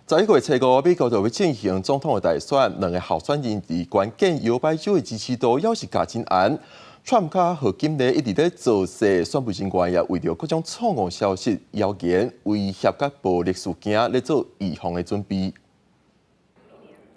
11月7号，美国就要进行总统的大选，两个候选人伫关键摇摆州的支持度也是加真悬。川普甲贺锦丽一直在造势，选举人员也为着各种错误消息、谣言、威胁甲暴力事件，咧做预防的准备。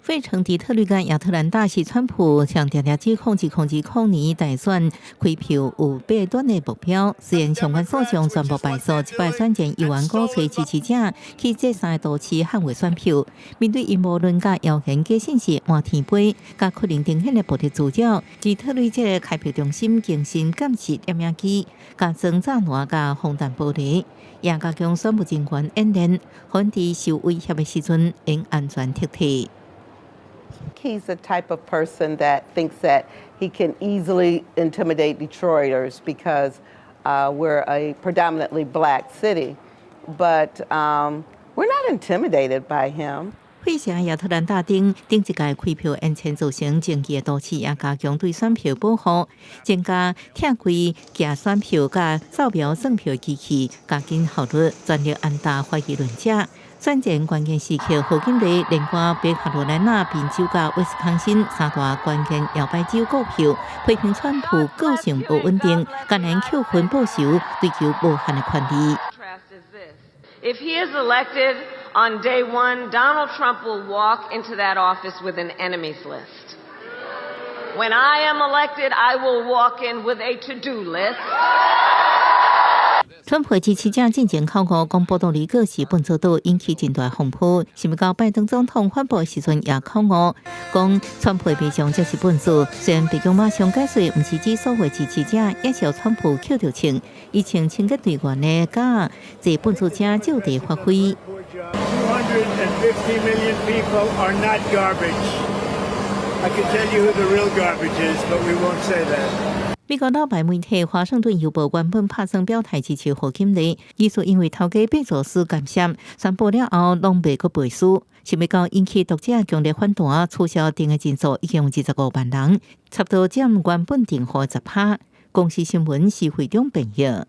费城底特律甲亚特兰大是川普向调查指控2020大选开票有8段的目标，虽然相关诉讼全部败诉，即摆选前议员鼓吹支持者去这3个都市捍卫选票。面对阴谋论甲谣言假信息满天飞，甲可能呈现的暴力主角，底特律这个开票中心精心监视点样机，甲装炸弹甲轰弹玻璃，也加强选务人员演练，防止受威胁的时阵应安全撤退。He's the type of person that thinks that he can easily intimidate Detroiters because we're a predominantly black city. But we're not intimidated by him. 费城亚特兰大顶一届开票因前造成争议的都市，也加强对选票保护，增加拆开假选票甲扫描算票机器，加紧效率，全力安打怀疑论者。选前关键时刻，贺锦丽连过北卡罗来纳、宾州甲威斯康辛3大关键摇摆州股票，批评川普个性不稳定，甘愿扣分报仇，追求无限的权利。If he is elected on day one, Donald Trump will walk into that office with an enemies list. When I am elected, I will walk in with a to-do list. 川普支持者进前口误讲波多黎各是本州岛，引起真大风波。想要到拜登总统反驳时阵也口误，讲川普的白相这是本州。虽然白宫马上解释，唔是指所有支持者，也是由川普扣着穿，以清清洁队员的假，在本州者就地发挥。250 million people are not garbage. I can tell you who the real garbage is, but we won't say that. 美国老牌媒体《华盛顿邮报》原本拍算表态支持贺锦丽，意思因为头家贝佐斯干涉，宣布了后拢未个背书，想要到引起读者强烈反弹，促销订的人数已经有25万人，差不多占原本订货10%。公司新闻是会中朋友。